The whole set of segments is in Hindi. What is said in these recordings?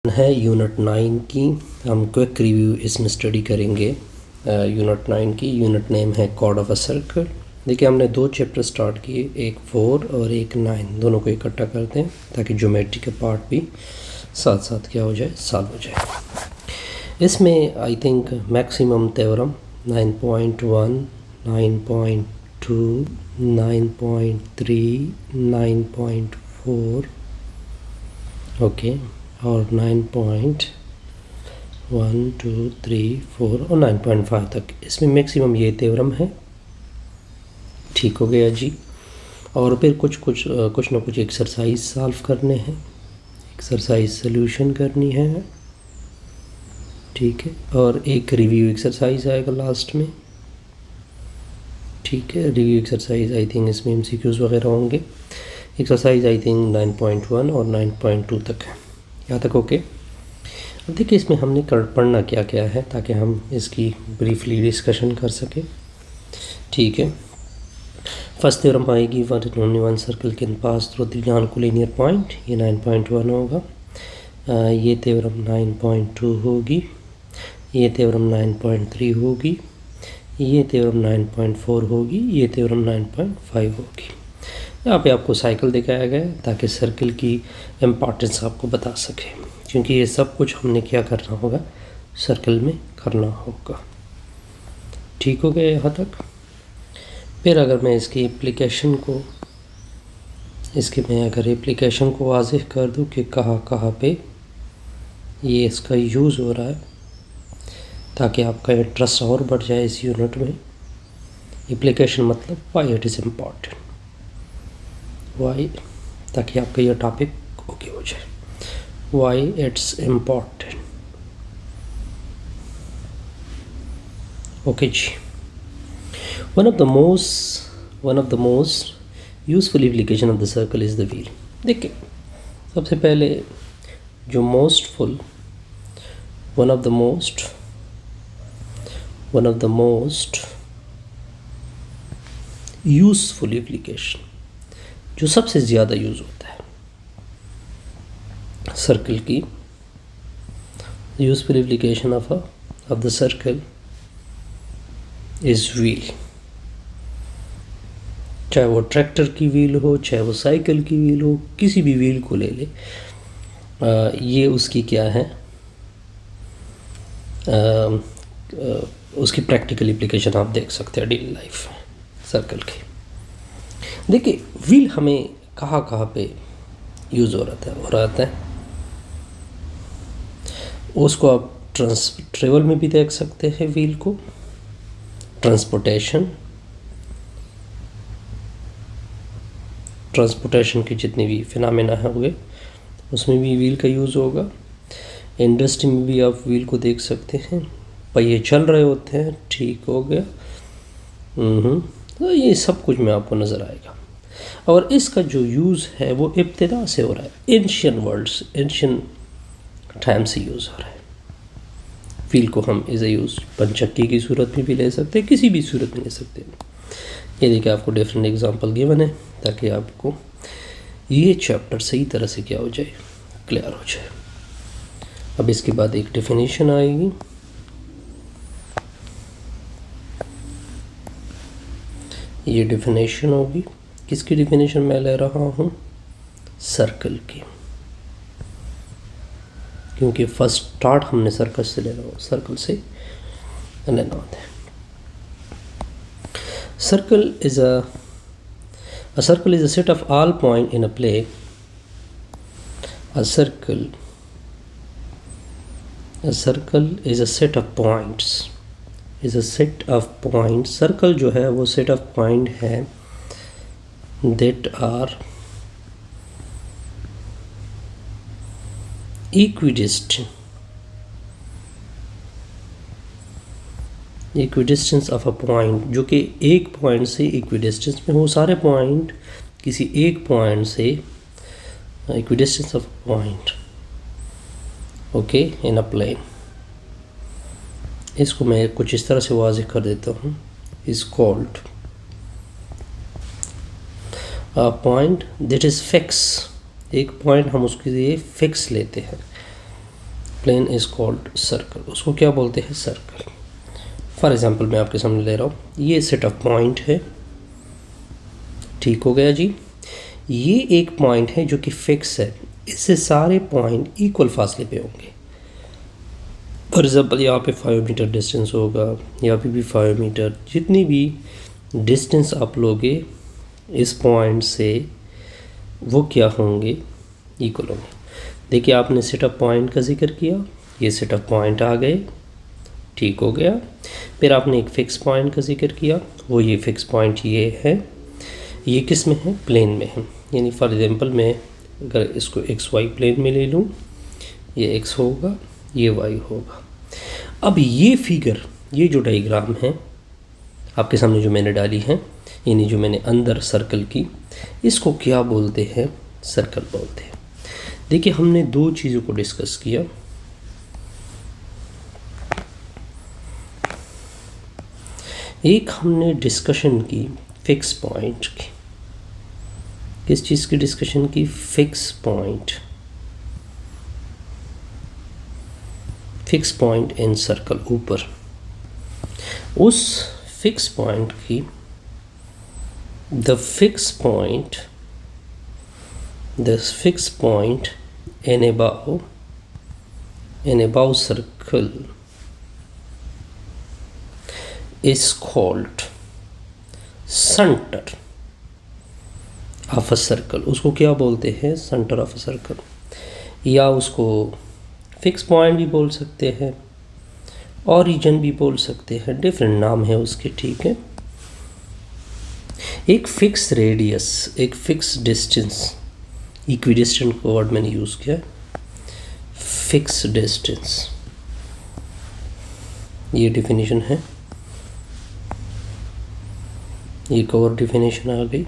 है यूनिट 9 की। हम क्विक रिव्यू इसमें स्टडी करेंगे यूनिट 9 की। यूनिट नेम है कॉर्ड ऑफ अ सर्कल। देखिए हमने दो चैप्टर स्टार्ट किए, एक 4 और एक 9, दोनों को इकट्ठा करते हैं ताकि ज्योमेट्री का पार्ट भी साथ साथ क्या हो जाए, सॉल्व हो जाए। इसमें I think maximum theorem 9.1, 9.2, 9.3, 9.4 okay और 9.1, 2, 3, 4 और 9.5 तक इसमें मैक्सिमम ये थ्योरम है। ठीक हो गया जी। और फिर कुछ ना कुछ एक्सरसाइज सॉल्व करने हैं, एक्सरसाइज सॉल्यूशन करनी है, ठीक है। और एक रिव्यू एक्सरसाइज आएगा लास्ट में, ठीक है। रिव्यू एक्सरसाइज आई थिंक इसमें एमसीक्यूज वगैरह होंगे। एक्सरसाइज आई थिंक 9.1 और 9.2 तक है, यहाँ तक ओके। अब देखिए इसमें हमने पढ़ना क्या क्या है ताकि हम इसकी ब्रीफली डिस्कशन कर सकें, ठीक है। फर्स्ट थ्योरम आएगी one and only one circle can pass through the non-collinear point, ये 9.1 होगा। ये थ्योरम 9.2 होगी, ये थ्योरम 9.3 होगी, ये थ्योरम 9.4 होगी, ये थ्योरम 9.5 होगी। यहाँ पे आपको साइकिल दिखाया गया है ताकि सर्कल की इम्पॉर्टेंस आपको बता सके, क्योंकि ये सब कुछ हमने क्या करना होगा, सर्कल में करना होगा। ठीक हो गया यहाँ तक। फिर अगर मैं इसकी एप्लीकेशन को वाज़ेह कर दूँ कि कहाँ पे ये इसका यूज़ हो रहा है, ताकि आपका इंटरेस्ट और बढ़ जाए इस यूनिट में। एप्लीकेशन मतलब why it is important, why, ताकि आपका ये टॉपिक ओके हो जाए। वाई इट्स इम्पॉर्टेंट, ओके जी। One of the most useful application of the circle is the wheel. देखिए सबसे पहले जो one of the most useful application, जो सबसे ज़्यादा यूज़ होता है सर्कल की, useful application of the circle is wheel. चाहे वो ट्रैक्टर की व्हील हो, चाहे वो साइकिल की व्हील हो, किसी भी व्हील को ले ले, ये उसकी क्या है, उसकी प्रैक्टिकल एप्लीकेशन आप देख सकते हैं डेली लाइफ में सर्कल की। देखिए व्हील हमें कहाँ पे यूज़ हो रहा है, उसको आप ट्रेवल में भी देख सकते हैं व्हील को, ट्रांसपोर्टेशन की जितनी भी फिनोमेना है हुए उसमें भी व्हील का यूज़ होगा। इंडस्ट्री में भी आप व्हील को देख सकते हैं, पहिए चल रहे होते हैं, ठीक हो गया। तो ये सब कुछ में आपको नज़र आएगा। और इसका जो यूज़ है वो इब्तिदा से हो रहा है, एंशियंट टाइम से यूज़ हो रहा है। व्हील को हम एज ए यूज़ पंचक्की की सूरत में भी ले सकते हैं, किसी भी सूरत में ले सकते हैं। ये देखिए आपको डिफरेंट एग्जांपल गिवन है ताकि आपको ये चैप्टर सही तरह से क्या हो जाए, क्लियर हो जाए। अब इसके बाद एक डेफिनेशन आएगी। ये डेफिनेशन होगी, किसकी डेफिनेशन मैं ले रहा हूँ, सर्कल की, क्योंकि फर्स्ट स्टार्ट हमने सर्कल से ले रहा हूँ, सर्कल से लेना होता है। Circle is a set of all points in a plane. A circle is a set of points. Circle जो है वो set of point है that are equidistance of a point, जो कि एक पॉइंट से इक्विडिस्टेंस में हो। सारे पॉइंट किसी एक पॉइंट से equidistance of point, okay, in a plane. इसको मैं कुछ इस तरह से वाज़ेह कर देता हूँ, is called a point that is fix. एक पॉइंट हम उसके लिए फिक्स लेते हैं, प्लेन इज कॉल्ड सर्कल, उसको क्या बोलते हैं? सर्कल। फॉर एग्जांपल मैं आपके सामने ले रहा हूँ, ये सेट ऑफ पॉइंट है, ठीक हो गया जी। ये एक पॉइंट है जो कि फिक्स है, इससे सारे पॉइंट इक्वल फासले पे होंगे। फॉर एग्जांपल यहाँ पे 5 मीटर डिस्टेंस होगा, यहाँ पे भी 5 मीटर, जितनी भी डिस्टेंस आप लोगे इस पॉइंट से वो क्या होंगे? इक्वल होंगे। देखिए आपने सेट ऑफ पॉइंट का जिक्र किया, ये सेट ऑफ पॉइंट आ गए, ठीक हो गया। फिर आपने एक फ़िक्स पॉइंट का जिक्र किया, वो ये फ़िक्स पॉइंट ये है, ये किस में है? प्लेन में है। यानी फॉर एग्जांपल मैं अगर इसको एक्स वाई प्लेन में ले लूँ, ये एक्स होगा, ये वाई होगा। अब ये फिगर, ये जो डायग्राम है आपके सामने जो मैंने डाली है, यानी जो मैंने अंदर सर्कल की, इसको क्या बोलते हैं? सर्कल बोलते हैं। देखिए हमने दो चीज़ों को डिस्कस किया। एक हमने डिस्कशन की फिक्स पॉइंट की। किस चीज़ की डिस्कशन की? Fix point. Fix point in circle, ऊपर उस फिक्स पॉइंट की, the fix point in above circle is called center of a circle। उसको क्या बोलते हैं? सेंटर ऑफ अ सर्कल, या उसको फिक्स पॉइंट भी बोल सकते हैं, ओरिजिन भी बोल सकते हैं, डिफरेंट नाम है उसके, ठीक है। एक फिक्स रेडियस, एक फिक्स डिस्टेंस, इक्विडिस्टेंट को वर्ड मैंने यूज़ किया, फिक्स डिस्टेंस, ये डिफिनीशन है। एक और डिफिनीशन आ गई।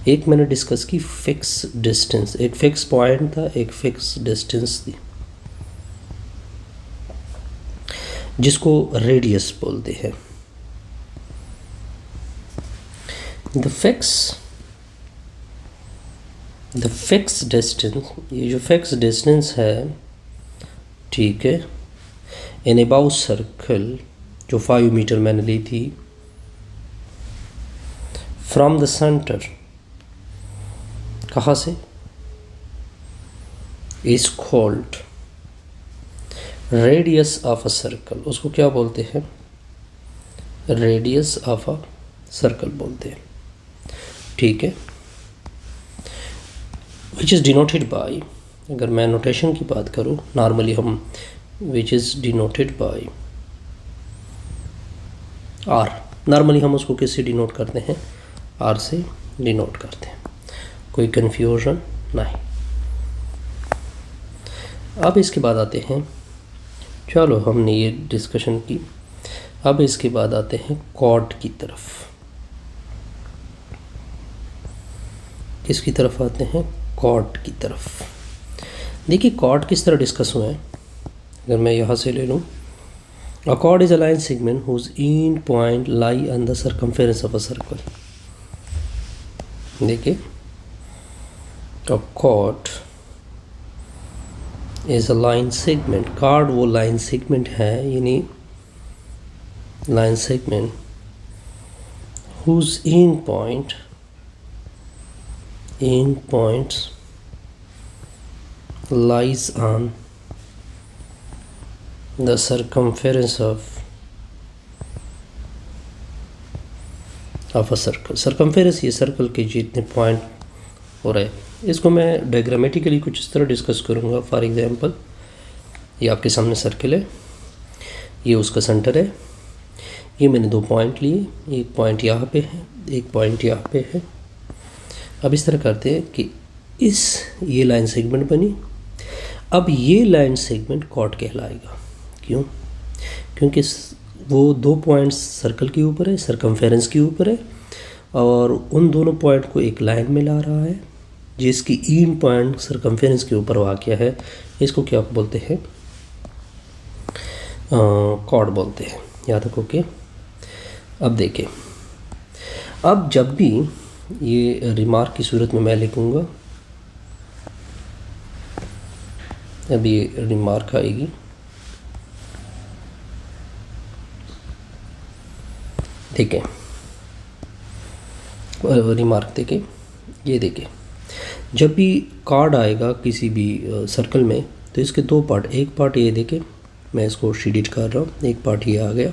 एक मैंने डिस्कस की फिक्स डिस्टेंस, एक फिक्स पॉइंट था, एक फिक्स डिस्टेंस थी, जिसको रेडियस बोलते हैं। द फिक्स डिस्टेंस, ये जो फिक्स डिस्टेंस है, ठीक है, इन अबाउट सर्कल, जो 5 मीटर मैंने ली थी, फ्रॉम द सेंटर, कहाँ से? Is called radius of a circle. उसको क्या बोलते हैं? रेडियस ऑफ अ सर्कल बोलते हैं, ठीक है। विच इज़ डिनोटेड बाय, अगर मैं नोटेशन की बात करूँ, नॉर्मली हम which is denoted by R, normally हम उसको किससे डिनोट करते हैं? आर से डिनोट करते हैं, कोई कन्फ्यूजन नहीं। अब इसके बाद आते हैं, चलो हमने ये डिस्कशन की, अब इसके बाद आते हैं कॉर्ड की तरफ। किसकी तरफ आते हैं? कॉर्ड की तरफ। देखिए कॉर्ड किस तरह डिस्कस हुए हैं, अगर मैं यहाँ से ले लूँ, a chord is a line segment whose end point lie on the circumference of a circle. देखिए a chord is a line segment, chord वो लाइन सेगमेंट है, यानी line segment whose end points lies on the circumference of a circle। circumference ये सर्कल के जितने पॉइंट हो रहे हैं, इसको मैं डायग्रामेटिकली कुछ इस तरह डिस्कस करूँगा। फॉर एग्जांपल ये आपके सामने सर्कल है, ये उसका सेंटर है, ये मैंने 2 पॉइंट लिए, एक पॉइंट यहाँ पे है, एक पॉइंट यहाँ पे है। अब इस तरह करते हैं कि ये लाइन सेगमेंट बनी, अब ये लाइन सेगमेंट कॉर्ड कहलाएगा। क्यों? क्योंकि वो 2 पॉइंट्स सर्कल के ऊपर है, सर्कमफेरेंस के ऊपर है, और उन दोनों पॉइंट को एक लाइन में ला रहा है, जिसकी इन पॉइंट सर्कमफेरेंस के ऊपर वाक़या है। इसको क्या बोलते हैं? कॉर्ड बोलते हैं। याद रखो कि अब देखें, अब जब भी ये रिमार्क की सूरत में मैं लिखूँगा, अभी ये रिमार्क आएगी, ठीक है। रिमार्क देखें, ये देखें, जब भी कार्ड आएगा किसी भी सर्कल में तो इसके दो पार्ट, एक पार्ट ये देखें, मैं इसको शेडिड कर रहा हूँ, एक पार्ट ये आ गया,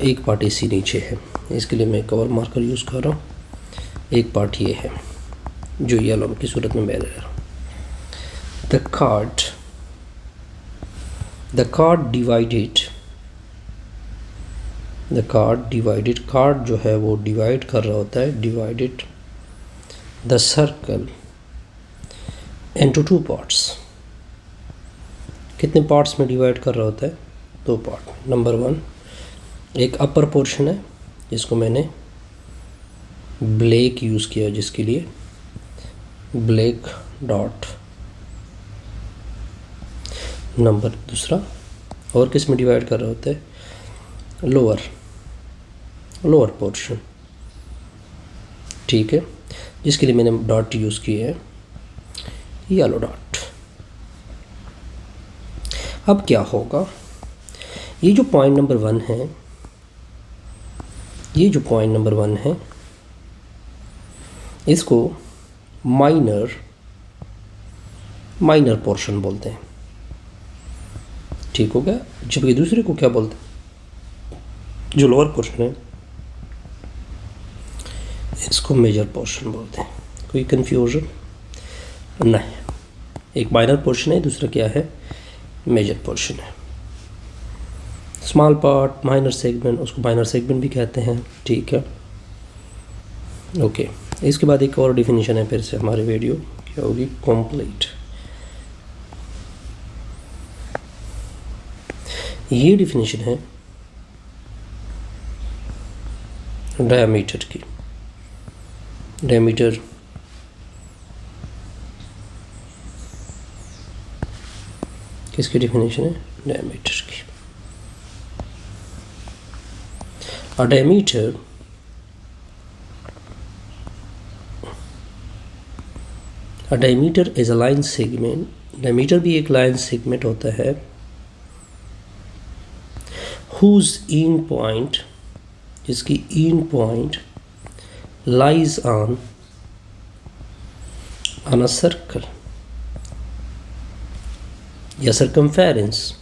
एक पार्ट इसी नीचे है, इसके लिए मैं कवर मार्कर यूज़ कर रहा हूँ। एक पार्ट ये है जो येलो की सूरत में मैं ले रहा हूँ। द कार्ड डिवाइडेड, कार्ड जो है वो डिवाइड कर रहा होता है, divided the circle into two parts. कितने पार्ट्स में डिवाइड कर रहा होता है? दो पार्ट। नंबर 1, एक अपर पोर्शन है जिसको मैंने ब्लैक यूज़ किया, जिसके लिए ब्लैक डॉट। नंबर दूसरा, और किस में डिवाइड कर रहा होता है? लोअर पोर्शन, ठीक है, जिसके लिए मैंने डॉट यूज़ किए हैं, येलो डॉट। अब क्या होगा, ये जो पॉइंट नंबर 1 है, इसको माइनर पोर्शन बोलते हैं, ठीक हो गया। जबकि दूसरे को क्या बोलते हैं? जो लोअर पोर्शन है इसको मेजर पोर्शन बोलते हैं। कोई कन्फ्यूजन नहीं, एक माइनर पोर्शन है, दूसरा क्या है? मेजर पोर्शन है। स्मॉल पार्ट, माइनर सेगमेंट, उसको माइनर सेगमेंट भी कहते हैं, ठीक है, ओके। इसके बाद एक और डिफिनीशन है, फिर से हमारी वीडियो क्या होगी? कंप्लीट। ये डिफिनीशन है डायमीटर की। डायमीटर किसकी डिफिनीशन है? डायमीटर की। A diameter is a line segment। Diameter भी एक लाइन सेगमेंट होता है, whose end point, जिसकी end point lies on a circle या circumference,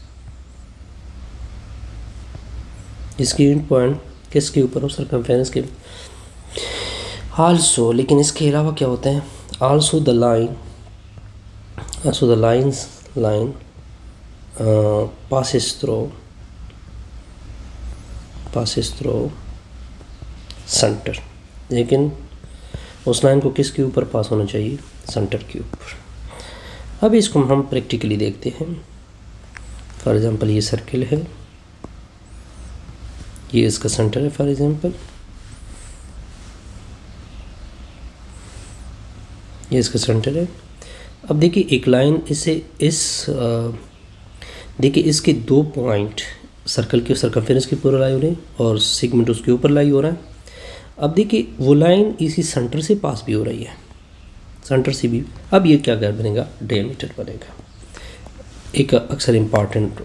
इसकी end point किसके ऊपर हो? सर्कमफेरेंस के। आल्सो, लेकिन इसके अलावा क्या होते हैं? Also the line passes through centre, लेकिन उस लाइन को किसके ऊपर पास होना चाहिए? सेंटर के ऊपर। अब इसको हम प्रैक्टिकली देखते हैं। फॉर एग्जांपल ये सर्किल है, ये इसका सेंटर है, फॉर एग्जांपल ये इसका सेंटर है। अब देखिए एक लाइन देखिए इसके दो पॉइंट सर्कल के सर्कमफेरेंस के ऊपर लाई हो रहे हैं और सेगमेंट उसके ऊपर लाई हो रहा है। अब देखिए वो लाइन इसी सेंटर से पास भी हो रही है, सेंटर से भी। अब ये क्या बनेगा? डायमीटर बनेगा। एक अक्सर इम्पॉर्टेंट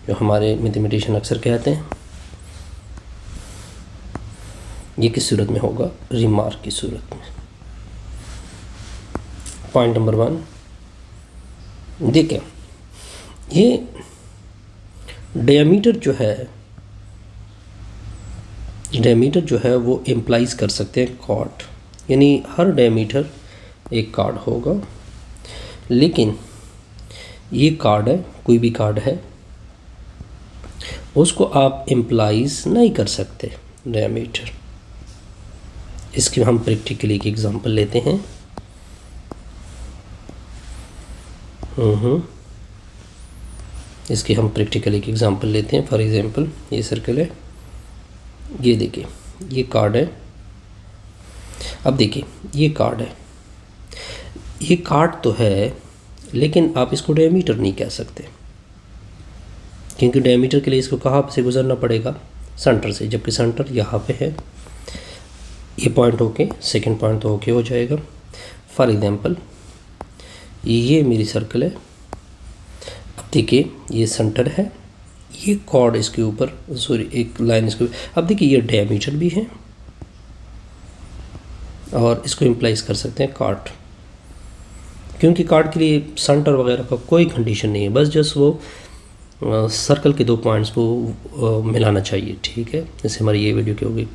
जो हमारे मैथमेटिशियन अक्सर कहते हैं, ये किस सूरत में होगा? रिमार्क की सूरत में। पॉइंट नंबर 1 देखिए, ये डायमीटर जो है वो इम्प्लाइज कर सकते हैं कॉर्ड, यानी हर डायमीटर एक कार्ड होगा। लेकिन ये कार्ड है, कोई भी कार्ड है, उसको आप इम्प्लाइज नहीं कर सकते डायमीटर। इसकी हम प्रैक्टिकली एक एग्जांपल लेते हैं। इसकी हम प्रैक्टिकली एक एग्जांपल लेते हैं। फॉर एग्जांपल ये सर्कल है, ये देखिए ये कार्ड है। अब देखिए ये कार्ड है, ये कार्ड तो है, लेकिन आप इसको डायमीटर नहीं कह सकते, क्योंकि डायमीटर के लिए इसको कहाँ से गुजरना पड़ेगा? सेंटर से, जबकि सेंटर यहाँ पे है। ये पॉइंट ओके, सेकंड पॉइंट तो ओके हो जाएगा। फॉर एग्जांपल ये मेरी सर्कल है। अब देखिए ये सेंटर है, ये कॉर्ड इसके ऊपर, सॉरी एक लाइन इसके ऊपर। अब देखिए ये डायमीटर भी है और इसको इम्प्लाइज कर सकते हैं कार्ड, क्योंकि कार्ड के लिए सेंटर वगैरह का कोई कंडीशन नहीं है, बस जस्ट वो सर्कल के 2 पॉइंट्स को मिलाना चाहिए। ठीक है, जैसे हमारी ये वीडियो की होगी।